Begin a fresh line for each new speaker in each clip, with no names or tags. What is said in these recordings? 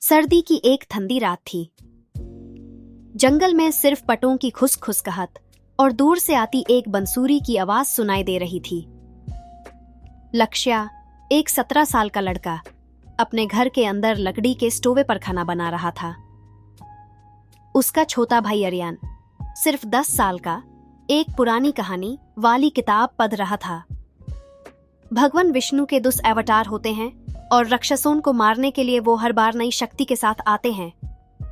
सर्दी की एक ठंडी रात थी। जंगल में सिर्फ पटों की खुसखुसकाहट और दूर से आती एक बंसुरी की आवाज सुनाई दे रही थी। लक्ष्य, एक 17 साल का लड़का, अपने घर के अंदर लकड़ी के स्टोवे पर खाना बना रहा था। उसका छोटा भाई आर्यन, सिर्फ 10 साल का, एक पुरानी कहानी वाली किताब पढ़ रहा था। भगवान विष्णु के 2 अवतार होते हैं और राक्षसों को मारने के लिए वो हर बार नई शक्ति के साथ आते हैं,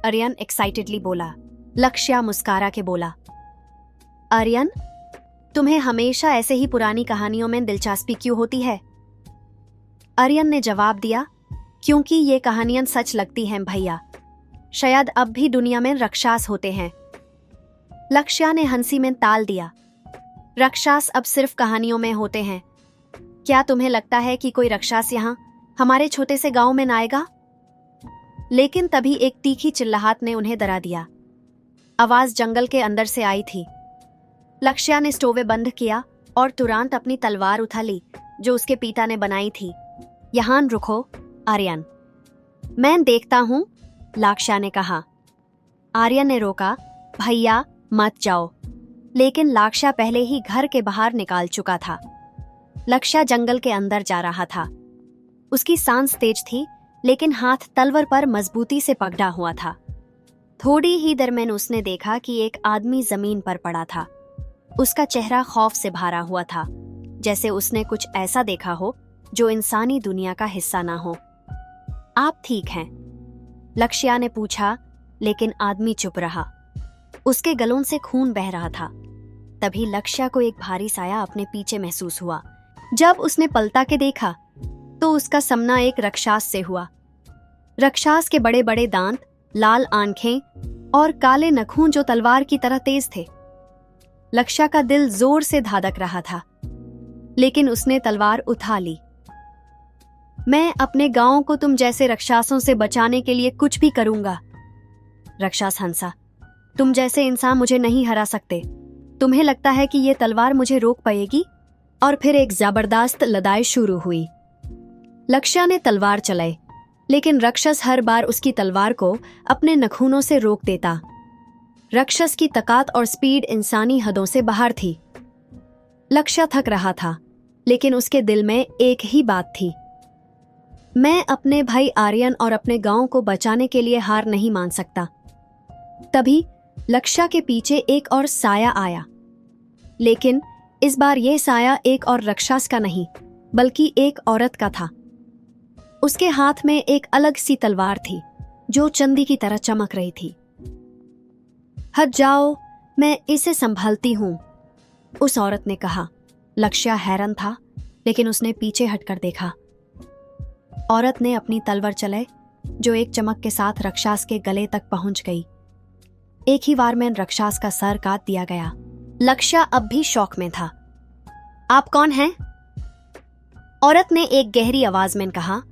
आर्यन एक्साइटेडली बोला। लक्ष्य मुस्कुरा के बोला, आर्यन, तुम्हें हमेशा ऐसे ही पुरानी कहानियों में दिलचस्पी क्यों होती है? आर्यन ने जवाब दिया, क्योंकि ये कहानियां सच लगती हैं भैया। शायद अब भी दुनिया में राक्षस होते हैं। लक्ष्य ने हंसी में ताल दिया, राक्षस अब सिर्फ कहानियों में होते हैं। क्या तुम्हें लगता है कि कोई राक्षस यहाँ हमारे छोटे से गांव में न आएगा? लेकिन तभी एक तीखी चिल्लाहट ने उन्हें डरा दिया। आवाज जंगल के अंदर से आई थी। लक्ष्य ने स्टोवे बंद किया और तुरंत अपनी तलवार उठा ली जो उसके पिता ने बनाई थी। यहाँ रुको आर्यन, मैं देखता हूं, लक्ष्य ने कहा। आर्यन ने रोका, भैया मत जाओ। लेकिन लक्ष्य पहले ही घर के बाहर निकाल चुका था। लक्ष्य जंगल के अंदर जा रहा था। उसकी सांस तेज थी, लेकिन हाथ तलवार पर मजबूती से पकड़ा हुआ था। थोड़ी ही देर में उसने देखा कि एक आदमी जमीन पर पड़ा था। उसका चेहरा खौफ से भरा हुआ था, जैसे उसने कुछ ऐसा देखा हो जो इंसानी दुनिया का हिस्सा ना हो। आप ठीक हैं? लक्ष्य ने पूछा, लेकिन आदमी चुप रहा। उसके गलों से खून बह रहा था। तभी लक्ष्य को एक भारी साया अपने पीछे महसूस हुआ। जब उसने पलटा के देखा तो उसका सामना एक राक्षस से हुआ। राक्षस के बड़े बड़े दांत, लाल आंखें और काले नखून जो तलवार की तरह तेज थे। लक्ष्य का दिल जोर से धड़क रहा था, लेकिन उसने तलवार उठा ली। मैं अपने गांव को तुम जैसे राक्षसों से बचाने के लिए कुछ भी करूंगा। राक्षस हंसा, तुम जैसे इंसान मुझे नहीं हरा सकते। तुम्हें लगता है कि यह तलवार मुझे रोक पाएगी? और फिर एक जबरदस्त लड़ाई शुरू हुई। लक्ष्य ने तलवार चलाई, लेकिन राक्षस हर बार उसकी तलवार को अपने नखूनों से रोक देता। राक्षस की ताकत और स्पीड इंसानी हदों से बाहर थी। लक्ष्य थक रहा था, लेकिन उसके दिल में एक ही बात थी, मैं अपने भाई आर्यन और अपने गांव को बचाने के लिए हार नहीं मान सकता। तभी लक्ष्य के पीछे एक और साया आया, लेकिन इस बार यह साया एक और राक्षस का नहीं, बल्कि एक औरत का था। उसके हाथ में एक अलग सी तलवार थी जो चांदी की तरह चमक रही थी। हट जाओ, मैं इसे संभालती हूं, उस औरत ने कहा। लक्ष्य हैरान था, लेकिन उसने पीछे हटकर देखा। औरत ने अपनी तलवार चलाई, जो एक चमक के साथ राक्षस के गले तक पहुंच गई। एक ही बार में राक्षस का सर काट दिया गया। लक्ष्य अब भी शौक में था। आप कौन हैं? औरत ने एक गहरी आवाज में कहा,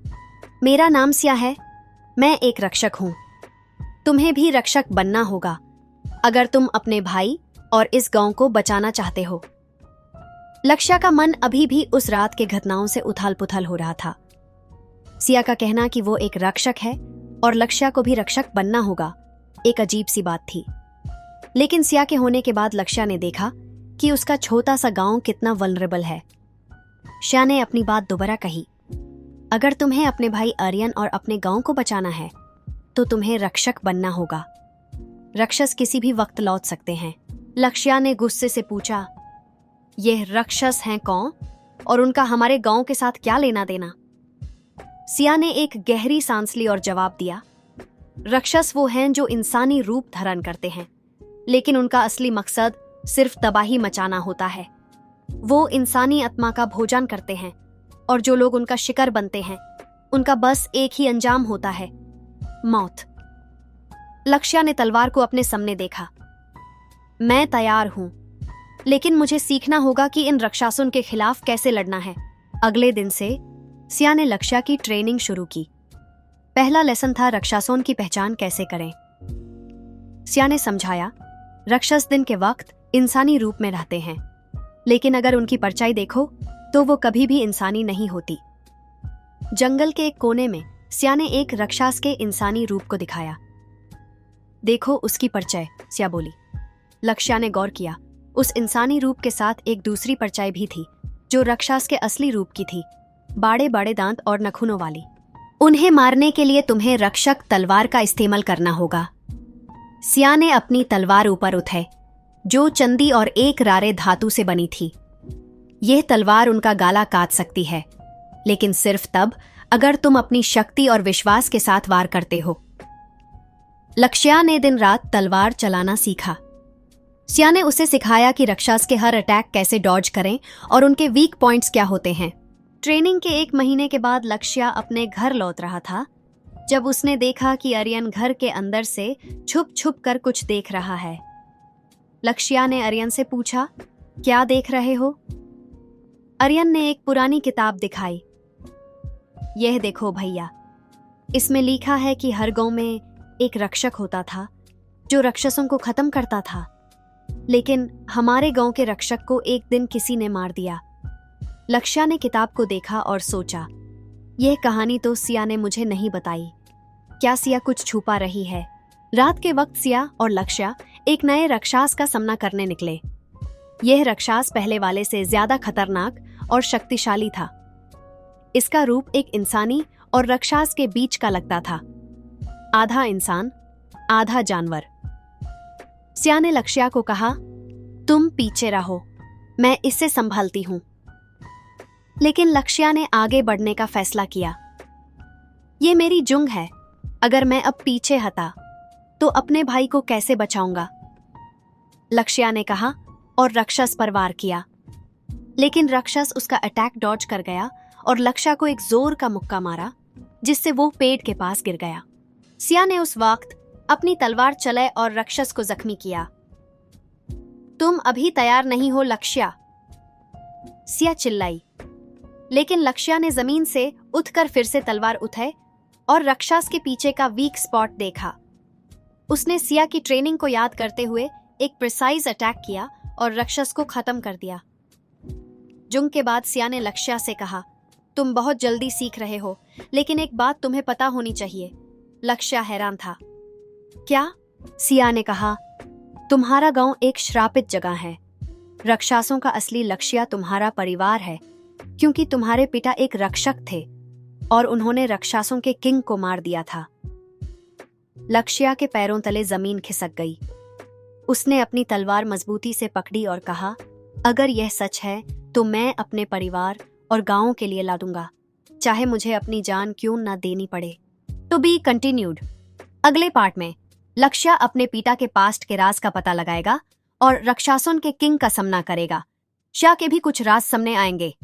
मेरा नाम सिया है, मैं एक रक्षक हूं। तुम्हें भी रक्षक बनना होगा अगर तुम अपने भाई और इस गांव को बचाना चाहते हो। लक्ष्य का मन अभी भी उस रात के घटनाओं से उथल-पुथल हो रहा था। सिया का कहना कि वो एक रक्षक है और लक्ष्य को भी रक्षक बनना होगा, एक अजीब सी बात थी। लेकिन सिया के होने के बाद लक्ष्य ने देखा कि उसका छोटा सा गांव कितना वल्नरेबल है। सिया ने अपनी बात दोबारा कही, अगर तुम्हें अपने भाई आर्यन और अपने गांव को बचाना है तो तुम्हें रक्षक बनना होगा। राक्षस किसी भी वक्त लौट सकते हैं। लक्ष्य ने गुस्से से पूछा, यह राक्षस हैं कौन और उनका हमारे गांव के साथ क्या लेना देना? सिया ने एक गहरी सांस ली और जवाब दिया, राक्षस वो हैं जो इंसानी रूप धारण करते हैं, लेकिन उनका असली मकसद सिर्फ तबाही मचाना होता है। वो इंसानी आत्मा का भोजन करते हैं और जो लोग उनका शिकार बनते हैं, उनका बस एक ही अंजाम होता है, मौत। लक्ष्य ने तलवार को अपने सामने देखा। मैं तैयार हूं, लेकिन मुझे सीखना होगा कि इन राक्षसों के खिलाफ कैसे लड़ना है। अगले दिन से सिया ने लक्ष्य की ट्रेनिंग शुरू की। पहला लेसन था राक्षसों की पहचान कैसे करें। सिया ने समझाया, राक्षस दिन के वक्त इंसानी रूप में रहते हैं, लेकिन अगर उनकी परछाई देखो तो वो कभी भी इंसानी नहीं होती। जंगल के एक कोने में सिया ने एक राक्षस के इंसानी रूप को दिखाया। देखो उसकी परछाई, सिया बोली। लक्ष्या ने गौर किया। उस इंसानी रूप के साथ एक दूसरी परछाई भी थी, जो राक्षस के असली रूप की थी, बड़े बड़े दांत और नखूनों वाली। उन्हें मारने के लिए तुम्हें रक्षक तलवार का इस्तेमाल करना होगा। सिया ने अपनी तलवार ऊपर उठाई, जो चंदी और एक रारे धातु से बनी थी। यह तलवार उनका गला काट सकती है, लेकिन सिर्फ तब अगर तुम अपनी शक्ति और विश्वास के साथ वार करते हो। लक्ष्या ने दिन रात तलवार चलाना सीखा। सिया ने उसे सिखाया कि राक्षस के हर अटैक कैसे डॉज करें और उनके वीक पॉइंट्स क्या होते हैं। ट्रेनिंग के 1 महीने के बाद लक्ष्या अपने घर लौट रहा था, जब उसने देखा कि आर्यन घर के अंदर से छुप छुप कर कुछ देख रहा है। लक्ष्या ने आर्यन से पूछा, क्या देख रहे हो? आर्यन ने एक पुरानी किताब दिखाई। यह देखो भैया, इसमें लिखा है कि हर गांव में एक रक्षक होता था जो राक्षसों को खत्म करता था, लेकिन हमारे गांव के रक्षक को एक दिन किसी ने मार दिया। लक्ष्या ने किताब को देखा और सोचा, यह कहानी तो सिया ने मुझे नहीं बताई। क्या सिया कुछ छुपा रही है? रात के वक्त सिया और लक्ष्या एक नए राक्षस का सामना करने निकले। यह राक्षस पहले वाले से ज्यादा खतरनाक और शक्तिशाली था। इसका रूप एक इंसानी और राक्षस के बीच का लगता था, आधा इंसान आधा जानवर। सिया ने लक्ष्या को कहा, तुम पीछे रहो, मैं इसे संभालती हूं। लेकिन लक्ष्या ने आगे बढ़ने का फैसला किया। ये मेरी जुंग है, अगर मैं अब पीछे हटा तो अपने भाई को कैसे बचाऊंगा? लक्ष्या ने कहा और राक्षस पर वार किया। लेकिन राक्षस उसका अटैक डॉज कर गया और लक्ष्या को एक जोर का मुक्का मारा, जिससे वो पेड़ के पास गिर गया। सिया ने उस वक्त अपनी तलवार चलाए और राक्षस को जख्मी किया। तुम अभी तैयार नहीं हो लक्ष्या, सिया चिल्लाई। लेकिन लक्ष्या ने जमीन से उठकर फिर से तलवार उठाई और राक्षस के पीछे का वीक स्पॉट देखा। उसने सिया की ट्रेनिंग को याद करते हुए एक प्रिसाइज अटैक किया और राक्षस को खत्म कर दिया। जुंग के बाद सिया ने लक्ष्या से कहा, तुम बहुत जल्दी सीख रहे हो, लेकिन एक बात तुम्हें पता होनी चाहिए। लक्ष्या हैरान था। क्या? सिया ने कहा, तुम्हारा गांव एक श्रापित जगह है। राक्षसों का असली लक्ष्य तुम्हारा परिवार है, क्योंकि तुम्हारे पिता एक रक्षक थे और उन्होंने राक्षसों के किंग को मार दिया था। लक्ष्या के पैरों तले जमीन खिसक गई। उसने अपनी तलवार मजबूती से पकड़ी और कहा, अगर यह सच है तो मैं अपने परिवार और गांव के लिए लड़ूंगा, चाहे मुझे अपनी जान क्यों न देनी पड़े। To be continued. अगले पार्ट में लक्ष्या अपने पिता के पास्ट के राज का पता लगाएगा और राक्षसों के किंग का सामना करेगा। शिया के भी कुछ राज सामने आएंगे।